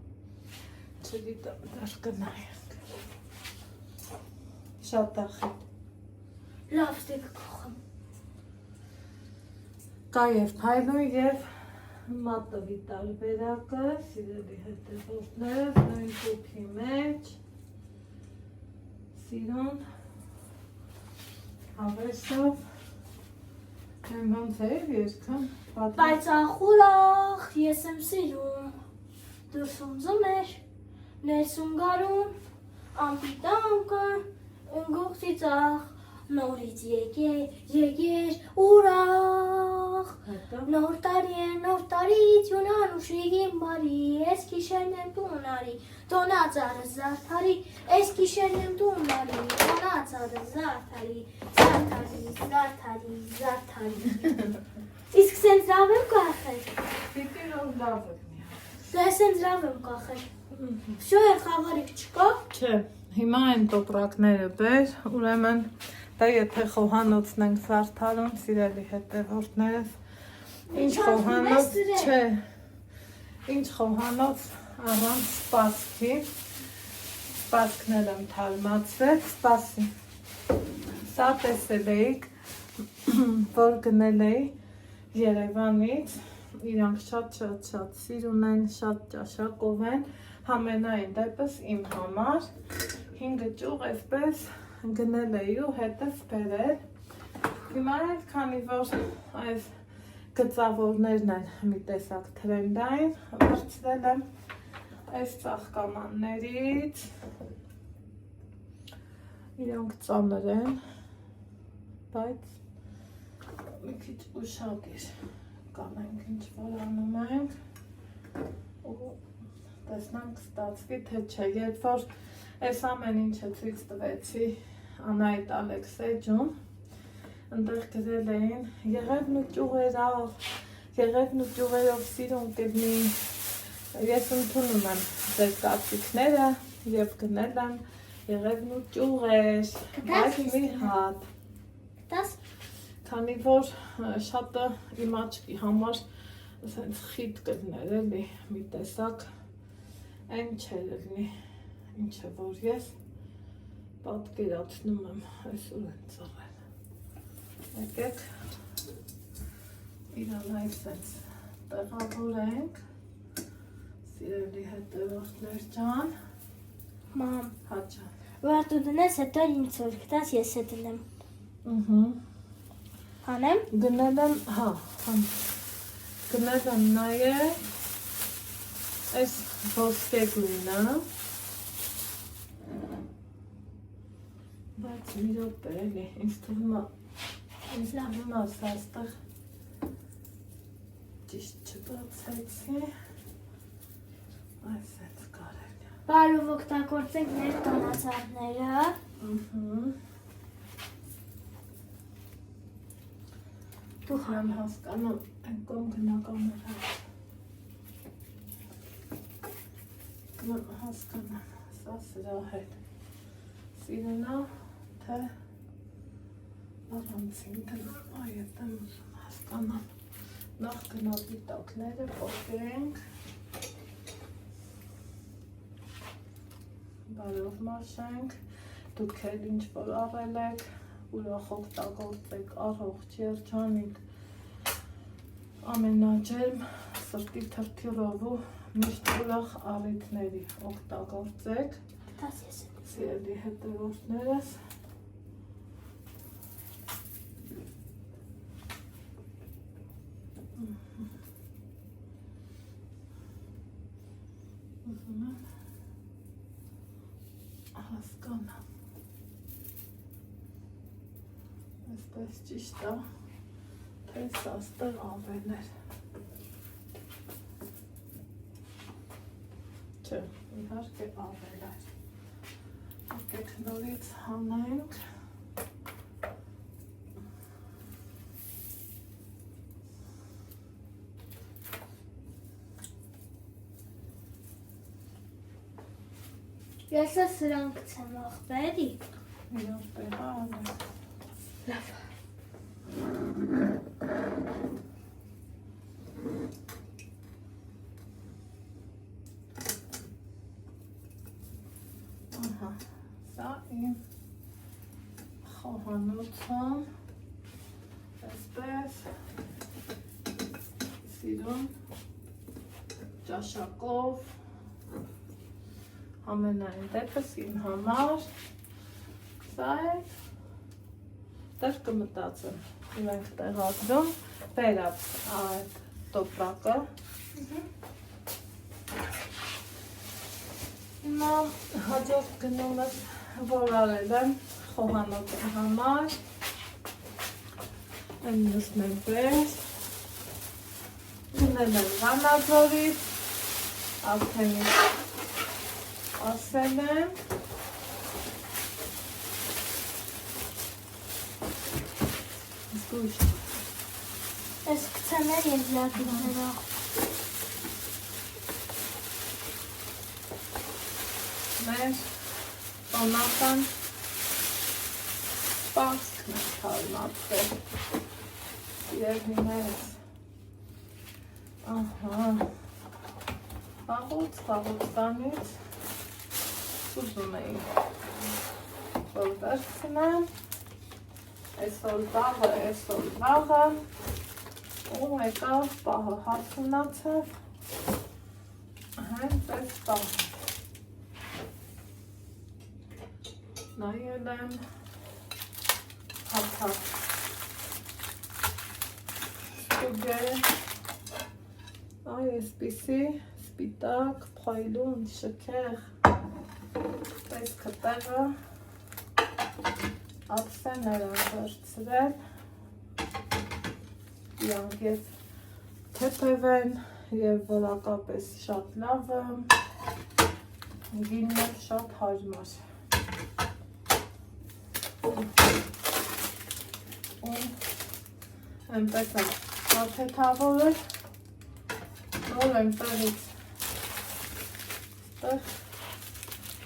չգիտեմ, դար կնայենք, շատ է խիտ, Լավ ստեղ կախեմ։ կա և փայլուն և մատովի տարբերակը, սիրելի հետևորդներ, նույն տուփի մեջ, սիրուն, հավեսով, եմ ոնց էր երկը, Բայց ախուրախ, ես եմ սիրում, դուրսում ձմեր, ներսում գարուն, ամպիտանկը, ընգողցի ծախ, նորից եկեր, ուրախ, նոր տարից յունան ուշիգին բարի, ես կիշերն եմ տունարի, տոնածարը զարդարի, ես կիշերն եմ տունարի, տոնածարը զարդարի, զարդարի, Իսկ սենց լավ եմ կախել, պիտի որ լավ է միա, դե սենց լավ եմ կախել, Շո էր խաղարիք չկա, չէ, Հիմա այն տոպրակները բեր, ուրեմն դա եթե խոհանոցն ենք զարդարում, սիրելի հետևորդներս, ինչ խոհանոց չէ, ինչ խոհանոց առանց սպասքի, սպասքներ եմ թարմացրել, սպասի, սա տեսել էիք, որ գնել էի Երևանից, իրանք շատ սիրուն են, շատ ճաշակով են, համենայն դեպս իմ համար 5 ճյուղ այսպես գնել էի ու հետս բերել, հիմա էլ քանի որ այս գծավորներն են մի տեսակ թրենդային, վերցրել եմ այս ծաղկամաններից, իրանք ծանր են, բայց մի քիչ ուշադիր կանենք ինչ որ անում ենք ու տեսնանք ստացվի թե չէ, երբ որ այս ամեն ինչը ցույց տվեցի Անահիտ Ալեքսեջուն, ընդեղ գրել էին եղևն ու ճյուղերով սիրուն կլինի, ես ընդունում եմ ձեր կարծիքները և գնել եմ եղևն ու ճյուղեր, բայց մի հատ, քանի որ շատը իմ աչքի համար սենց խիտ կլներ էլի, մի տեսակ այն չէր լինի, ինչը որ ես պատկերացնում եմ այսօր են ծաղել, եկեք իրան այս սենց տեղավորենք, սիրելի հետևորդներ ջան, Մամ, հաճան, որ դու դնես, հետո ինձ որ գտաս, ես է դնեմ, հանեմ, գնել եմ, գնել եմ նաև այս ոսկե գույնը, բայց մի րոպե էլի, ինձ թվում է սա այստեղ ճիշտ չբացեցի, այս էց կարելի է։ բարով օգտագործենք մեր տոնացարները, Դուք եմ հասկանում, այն կոմ գնականները հասկանամ, սա սրա հետ սիրենա, թե առանցին դրում, այդ եմ ուզում հասկանամ, նախ գնապի տակները պոկենք, բարով մաշենք, դուք էլ ինչ որ առել եք, ուրախ օգտագործեք առողջ երջանիկ ամենաջերմ սրտի թրթիռով ու միշտ ուրախ առիթների օգտագործեք, սիրելի հետևորդներս, ուզում եմ հասկանամ, այսպես ճիշտ է, թե սա ստեղ ավել էր, չէ, իհարկե ավել էր, եկեք նորից հանենք, ես է սրանք ցեմ աղբերի, մի րոպե հանենք, լավ, սա իմ խոհանոցում, այսպես սիրուն ճաշակով, ամենայն դեպս իմ համար, սա է, դեր կմտածեմ, մենք տեղադրում, բերած այդ տոպրակը, հիմա հաջորդ գնումս, որ արել եմ խոհանոցի համար, այն նուսն եմ պես, գնել եմ Վանաձորից, արդեն ասել եմ, զգույշ, ես կցեմ էր և լակիներով, մեր անական սպասքն է թարմացել երգիներս խաղոցտանից ուզում էի որ վերցնեմ այսօր վաղը ու եկավ պահը հարցունացավ հենց այս պահը նայել եմ հացավ ստուգել այ այսպիսի սպիտակ, փայլուն, շքեղ տեսքը տեղը ափսեներ եմ վերցրել իրանք և թեփև են և որակապես շատ լավ գինն էլ շատ հարմար ու այնպես եմ հաթեթավորել որ այնտեղից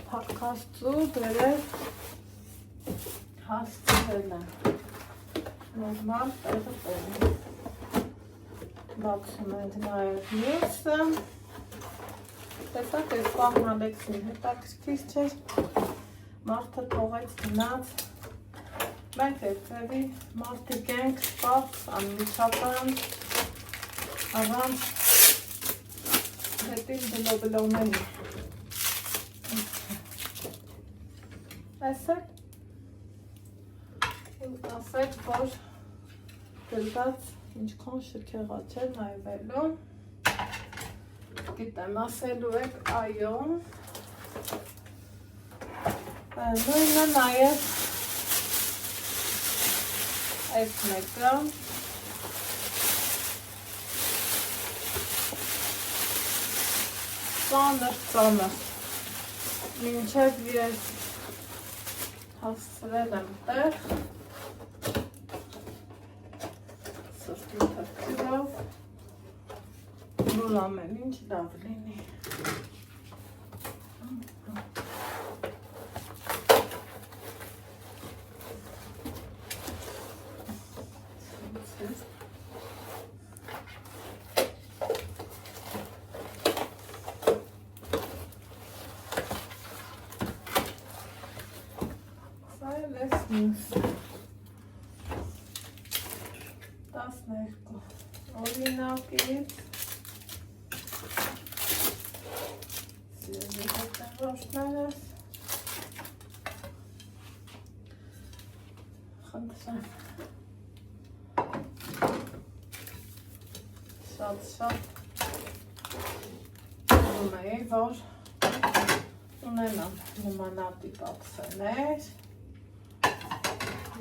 փակքաստու բերել հասցրել եմ նորմալ տեղը տեղը բացում ենք նաև մյուսը տեսակ այս պահն Ալեքսին հետաքրքիր չէր մարդը թողեց գնաց մենք երբևի մարդիկ ենք սպած անմիջական առանց հետին բլոբլոմենի ասեք, որ գրված ինչքան շքեղա չէ նայվելու գիտեմ ասելու եք այո նույնը նաև այս մեկը ծանր մինչև ես հասցրել եմ տեղ սրտի թրքիրով որ ամեն ինչ լավ լինի Տասներկու օրինակից սիրելի հետևորդներս խնդրեմ շատ ուզում էի, որ ունենամ նմանատիպ ափսեներ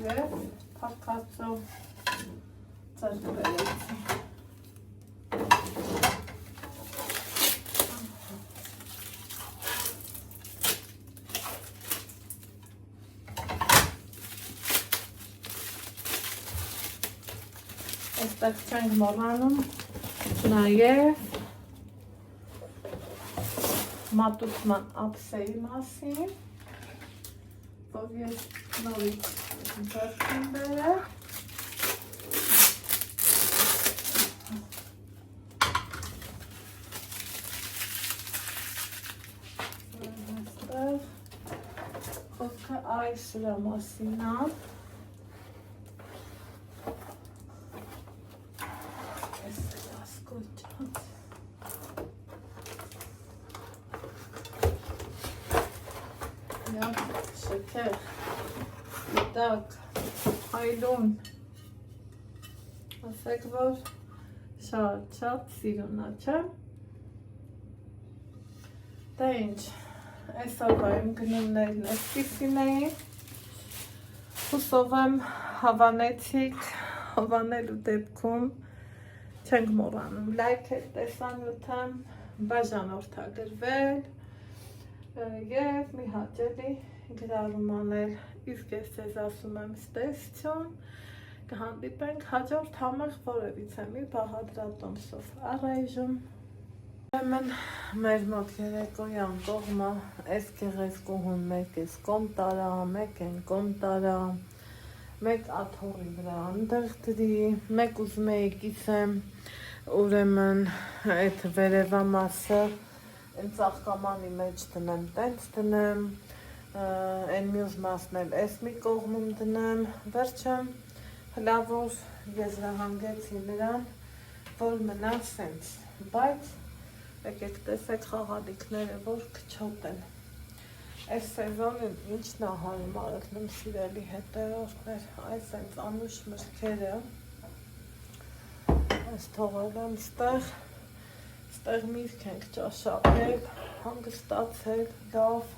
և փակածով ձեռք բերեցի այստեղ չենք մոռանում նաև մատուցման ափսեի մասին որ ես նորից ձեռք եմ բերել խոսքը այս սրա մասին է այս ասկոճած շքեղ դակ այլուն ասեք որ շատ սիրունա չէ դե ինչ այսօրվա իմ գնումներն այսպիսին էին հուսով եմ հավանեցիք հավանելու դեպքում չենք մոռանում լայքել տեսանյութը բաժանորդագրվել և մի հաճելի գրառում անել իսկ ես ձեզ ասում եմ ստեսություն կհանդիպենք հաջորդ համեղ որևիցե մի բաղադրատոմսով առայժմ Ուրեմն մեր մոտ երեկոյան կողմը այս գեղեցկուհուն մեկ էս կոմ տարա, մեկ են կոմ տարա, մեկ աթոռի վրա ընդեղ դրի, մեկ ուզում էի կիսեմ, ուրեմն այդ վերևա մասը այն ծաղկամանի մեջ դնեմ, տենց դնեմ, այն մյուս մասն էլ այս մի կողմում դնեմ, վերջը հլավոր եզրահանգեցի նրան, որ մնա սենց, բայց եկեք տեսեք խաղալիքները, որ քչոտ են։ Այս սեզոնին ինչն է հարմար, իմ սիրելի հետևորդներ, այս հենց անուշ մրգերը, այս թողել եմ ստեղ միրգ ենք ճաշակել, հանգստացել, լավ,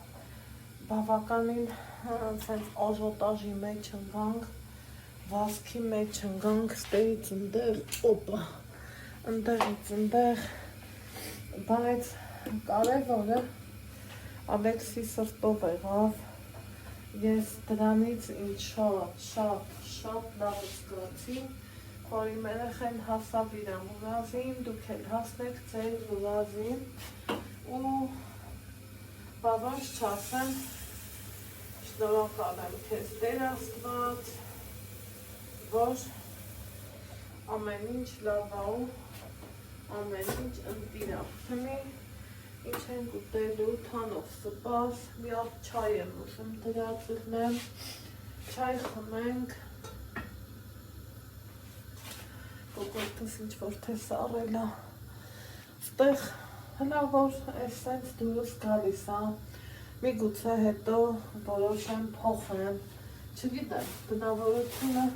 բավականին հենց աժոտաժի մեջ ընկանք, վազքի մեջ ընկանք, ստեղից ընդեղ, օպա, ընդեղից ընդեղ, բայց կարևորը Ալեքսի սրտով եղավ, ես դրանից ինձ շատ լավ զգացի, որ իմ երեխեն հասավ իր ուրազին, դուք էլ հասնեք ձեր ուրազին ու բավարշ չասեմ, շնորհակալ եմ քեզ Տեր Աստված, որ ամեն ինչ լավ է ու ամեն ինչ ընտիրավ թմի, ինչ ենք ուտելու, թանով սպաս, մի հատ չայ եմ ուզում դրածլնեմ, չայ խմենք, կոկորդս ինչ-որ թե սարել է, ստեղ հնավոր այս սենց դուրս գալիս է, միգուցե հետո որոշեմ փոխեմ, չգիտեմ, բնավորությունը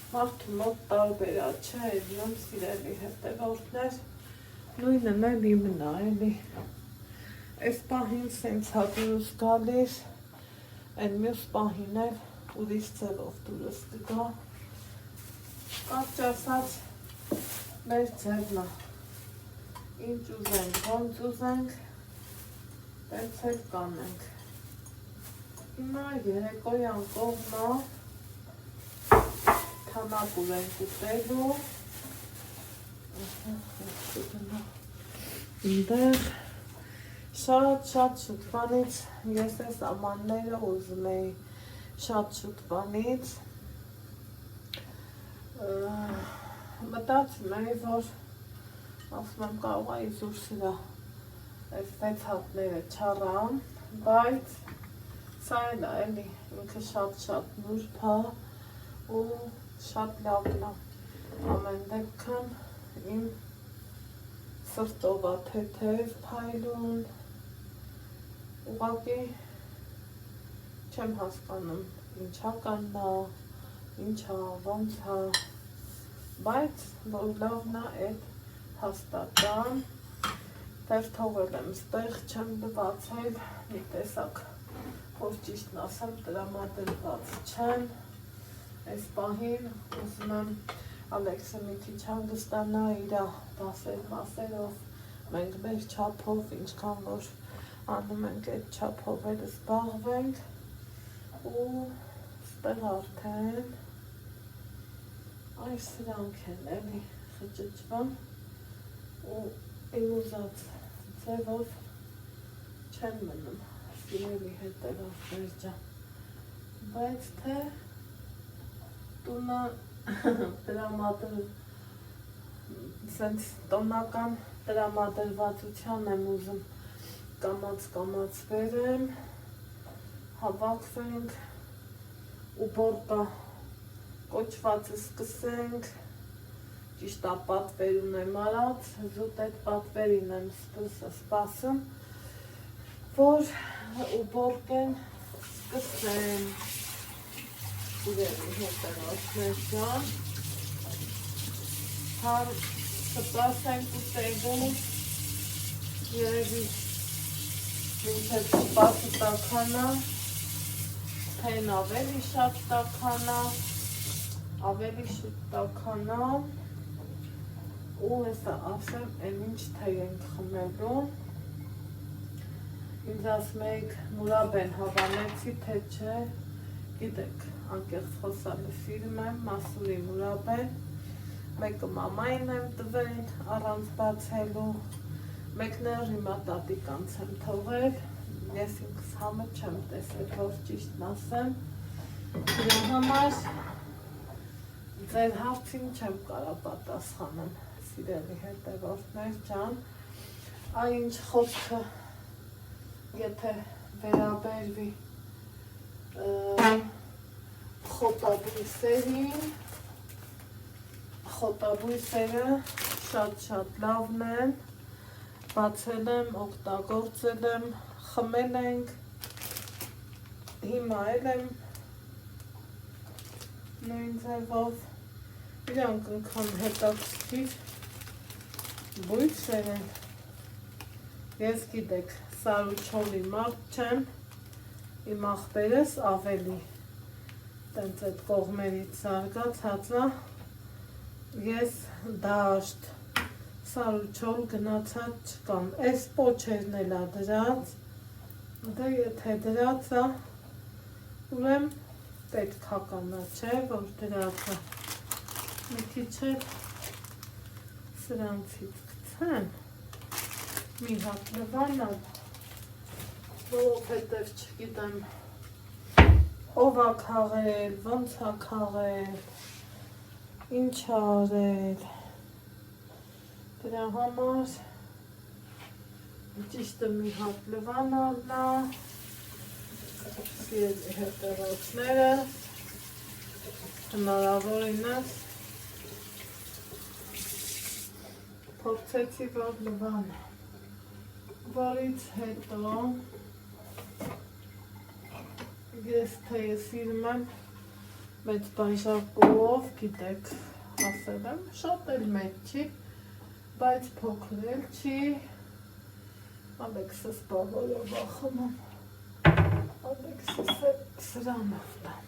մարդու մոտ տարբեր է, չէ, իմ սիրելի հետևորդներ, նույնն էլ իմն է, էլի, այս պահին սենց հա դուրս գալիս, այն մյուս պահին էլ ուրիշ ձևով դուրս կգա, կարճ ասած, մեր ձևն է, ինչ ուզենք, ոնց ուզենք, տենց էլ կանենք, հիմա երեկոյան կողմը, թանապուր ենք ուտելու, ընդեղ շատ շուտվանից, ես այս ամանները ուզում էի շատ շուտվանից, մտածում էի, որ ասում եմ կարող է իզուր սրա այս 6 հատները չառամ, բայց սա էլ է, էլի, ինքը շատ նուրբ է ու շատ լավն է, ամեն դեպքն իմ սրտով է թեթև փայլուն, ուղղակի չեմ հասկանում ինչա կաննա, ինչա, ոնց է, բայց որ լավն է այդ հաստատան, դեռ թողել եմ ստեղ, չեմ բացել, մի տեսակ, որ ճիշտն ասեմ, տրամադրված չեմ, այս պահին ուզում եմ Ալեքսը մի քիչ հանգստանա իր դասեր-մասերով, մենք մեր չափով, ինչքան որ անում ենք այդ չափով էլ զբաղվենք ու ստեղ արդեն այս սրանք են էլի խճճվում ու իմ ուզած ձևով չեն մնում, սիրելի հետևորդներ ջան, բայց թե տունը տոնական տրամադրվածության եմ ուզում կամաց վերեմ, հավաքվենք ու բորտա կոչվածը սկսենք, ճիշտ պատվեր ունեմ արած, զուտ այդ պատվերին եմ սպասում, որ ու բորկեն սկսեն Սիրելի հետևորդներ ջան, համ սպաս ենք ուտելու, երևի մինչև սպասը տաքանա, թեն ավելի շատ տաքանա, ավելի շուտ տաքանա, ու հեսա ասեմ, են ինչ թե ենք խմելու, ինձ ասում էիք մուրաբեն հավանեցի, թե չէ, գիտեք, անկեղծ խոսալը սիրում եմ, մասուրի մուրաբեն, մեկը մամային եմ տվել առանց բացելու, Մեկներ հիմա տատիկանց եմ թողել, ես ինքս համը չեմ տեսել, որ ճիշտն ասեմ, դրա համար ձեր հարցին չեմ կարա պատասխանեմ, սիրելի հետևորդներ ջան, այն խոսքը, եթե վերաբերվի խոտաբույսերը շատ լավն են, բացել եմ, օգտագործել եմ, խմել ենք, հիմա էլ եմ նույն ձևով, իրանք ընքան հետաքրքիր բույսեր են, ես գիտեք, սարուչոլի մարդ չեմ, իմ աղբերս ավելի տենց այդ կողմերից զարգացած է, ես դաշտ սարուչոլ գնացած չկամ, այս պոչերն էլ է դրած, դե եթե դրած է, ուրեմ պետք հականա չէ, որ դրած է, մի քիչ էլ սրանցից գցեմ, մի հատ նվանալ, որովհետև չգիտեմ ով է քաղել, ոնց է քաղել, ինչ է արել, դրա համար ճիշտը մի հատ լվանալն է, սիրելի հետևորդները, հնարավորինս փորձեցի որ լվան, որից հետո ես թեյը սիրում եմ մեծ բաժակով, գիտեք, ասել եմ, շատ էլ մեծ չի, բայց փոքր էլ չի, Ալեքսս բավարով ախմում, Ալեքսս է սրանով տամ։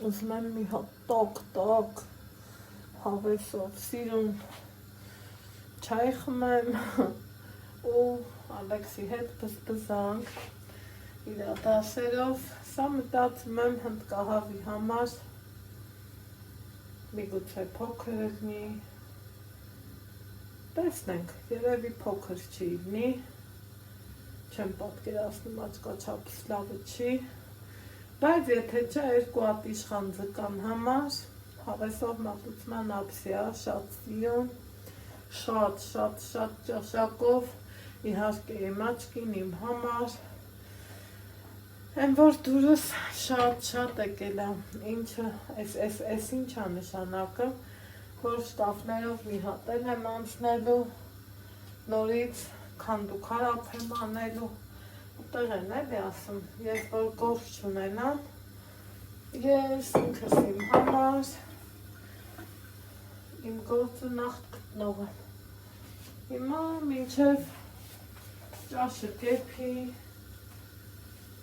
Ուզում եմ մի հատ տոկ հավեսով սիրուն չայ խմեմ ու Ալեքսի հետ բզբզանք իր դասերով, սա մտածում եմ հնդկահավի համար, միգուցե փոքր լինի, տեսնենք, երևի փոքր չի լինի, չեմ պատկերացնում աչքաչափս լավը չի, բայց եթե չէ երկու հատ իշխան ձկան համար, հավեսով մատուցման ափսիա, շատ սիրուն, շատ ճաշակով, իհարկե իմ աչքին, իմ համար, են որ դուրս շատ եկել է, ինչը, այս ինչ է նշանակը, որ շտաֆներով մի հատել եմ անցնելու, նորից քանդուքարապ եմ անելու, ուտեղ են էլի ասում, ես որ գործ չունենամ, ես ինքս իմ համար, իմ գործը նախ գտնող եմ, հիմա մինչև ճաշը կերպի,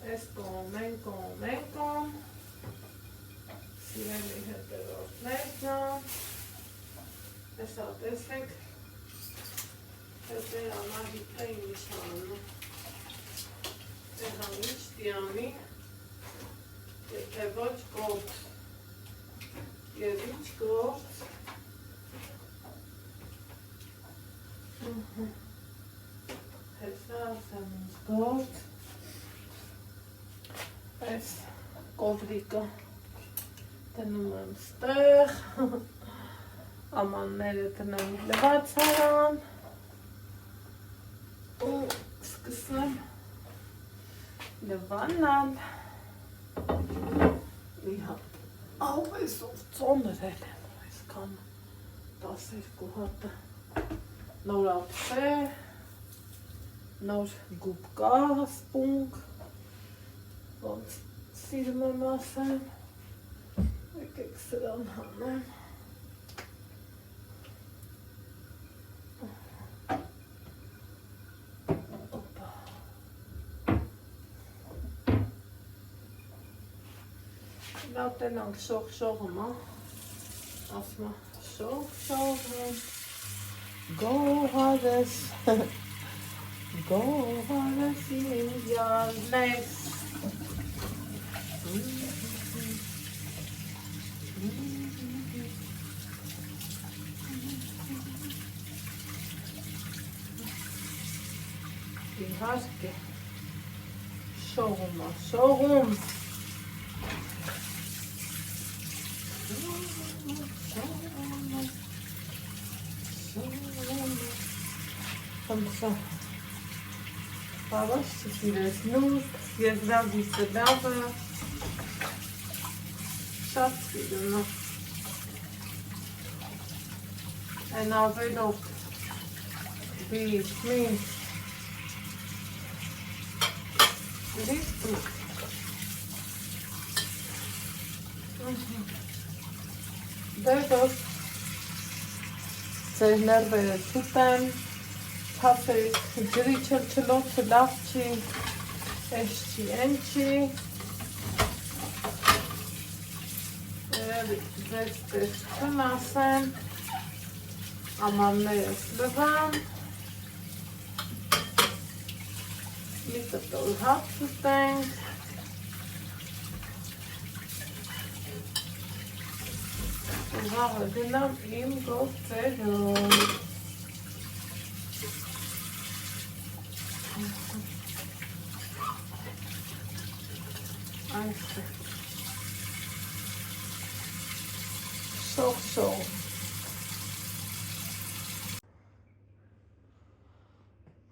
այս կողմ, սիրելի հետևորդներ ջան, այսա տեսեք, հետեր անահիտը ինչ անում, Էհան ինչ տիանի, եթե ոչ գործ, և ինչ գործ, հեսա ասեմ ինչ գործ, այս կովրիկը դնում եմ ստեղ, ամանները դնեմ լվացարան ու սկսեմ լվանալ, մի հատ աղվեսով ծոմրել եմ, այսքան 12 հատը, նոր ափսե, նոր գուբկա, սպունգ, ոնց սիրում եմ ասեմ, եկեք սրան հանեմ, լավ տենանք շող-շողում, ասմա շող-շողում, գոհարես, գոհարես իմ յալնես, իհարկե։ Շողում է, շողում։ Խմսա։ Хорош, սիրես նուրդ, եզրազի սդավը։ Շատ սիրում է։ Այն ավելով բիչ, մինչ։ Լիստուկ։ Դե որ ձեր ներվերը ցուտեն, թափեք, ջրի չլչլոցը լավ չի, էս չի, են չի։ Ձեզ տես չն ասեն, ամաններս լվան, մի կտոր հապ ուտենք, վաղը գնամ իմ գործերում։ Այստեղ։ Շող։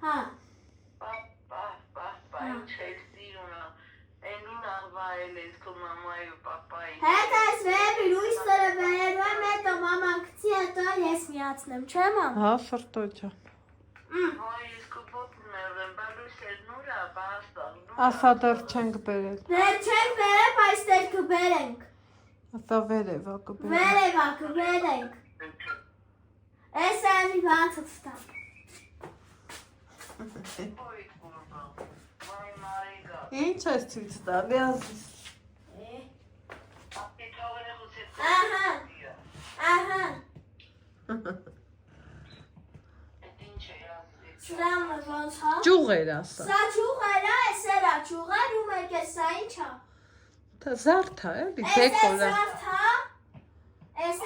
Հա։ Հետ այս վեպի լույսերը վերելու եմ, հետո մաման գցի, հետո ես միացնեմ, չէ մամ։ Հա, սրտոջան։ Ասա դեռ չենք բերել։ Դեր չենք վերև, այստեղ կբերենք։ Ասա վերևա կբերել։ Վերևա կբերենք։ Ես այլի բացը ստամ։ Ինչ ես ցույց տալի ազիս։ Ահա։ Սրամը ոնց հա։ Ճյուղեր ասա։ Սա ճյուղեր է, սերա ճյուղեր ու մեկ է սա ինչ հա։ Դա զարդ է, էլի Ես դեկոր է։ զարդ հա։ Ես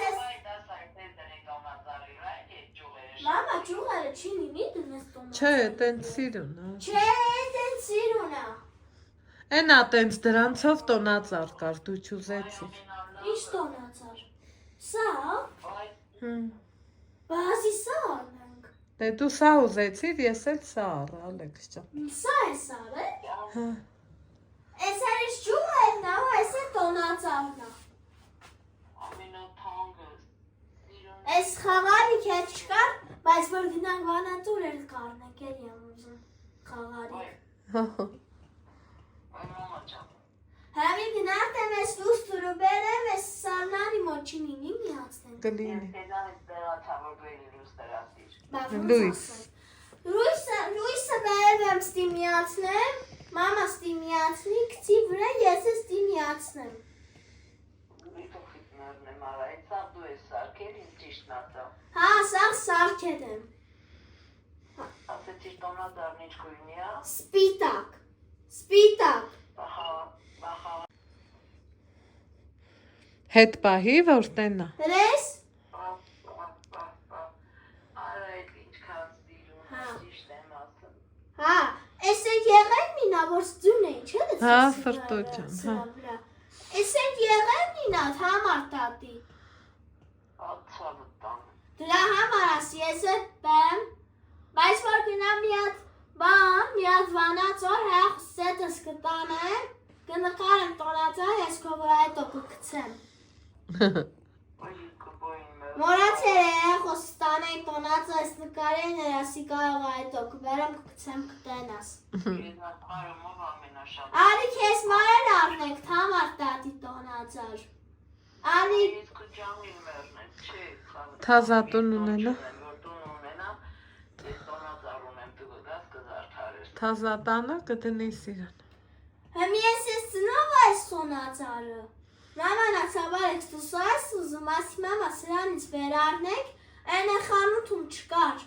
Մամա ճյուղերը չի լինի դնես տոմատ։ Չէ, տենց սիրուն է։ Չէ, տենց սիրուն է։ Էնա տենց դրանցով տոնածար կար, դու չուզեցիր։ Ինչ տոնածար։ Սա։ Հմ։ Բազի սա առնենք։ Դե դու սա ուզեցիր, ես էլ սա առա, Ալեքս ջան։ Սա է սարը։ Հա։ Այս არის ճյուղերն է, ու այս է տոնածարն է։ Այս խաղարիք հետ չկար, բայց որ գնանք վանատուր էլ կարնենք, էլի եմ ուզում խաղարիք։ Հավի գնանք եմ ես լուստուրը բերեմ, ես սարնանի մոտ չինինի միացնենք։ Կլինի։ Լույս։ Լույսը բերեմ եմ ստի միացնեմ, մամա ստի միացնի, կցի վրա ես է ստի միացնեմ։ Հա, սաղ սարքետ եմ։ Սպիտակ։ Հետ պահի, որ տենա։ Հրես։ Հա, ես ենք եղել մինա, որ ստյուն էին, չէ դες։ Հա, սրտոջան, հա։ Ես ենք եղել մինա, համար տատի։ Դրա համար աս ես է բեմ, բայց որ գնա միատ վանածոր հեղ սետս կտանեմ, կնկարեմ տոնածար, ես կովր այդո կկցեմ։ Մորացեր է հեղոս տանեի տոնածը ես նկարեն երասի կարող այդո կբերեմ կկցեմ կտենաս։ Արի կեզ մարել արնեք թամար տատի տոնածար։ Արի Թազատուն ունենա։ Թազատանը կդնի սիրան։ Հեմ ես ես ծնով այս տոնածարը։ Նամանացաբար եք ստուսա ես ուզում, ասի մամա սրանից վերարնեք, այն է խանութում չկար,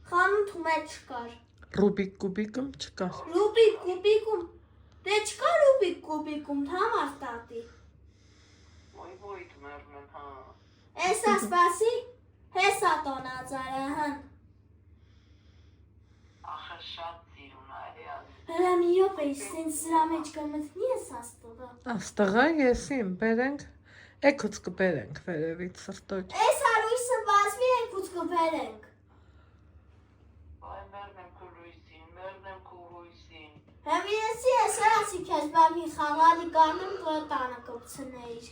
խանութում է չկար։ Ռուբիկ կուբիկում չկար։ Ռուբիկ կուբիկում, դե չկա ռուբիկ կուբիկում, թամար տատի։ Էսա սպասի, հեսա տոնածարը հն։ Հրամի յոպ է, սենց սրա մեջ կմտնի ես աստղը։ Աստղա եսիմ, բերենք, էքուց կբերենք վերևից սրտոջ։ Էս արույսը բազմի ենք ուց կբերենք։ Ay mernem kuruysin, mernem kuruysin. Հեմ իրենցի ես ասի քեզ բա մի խաղալի կանեմ տանը կպցնեիր։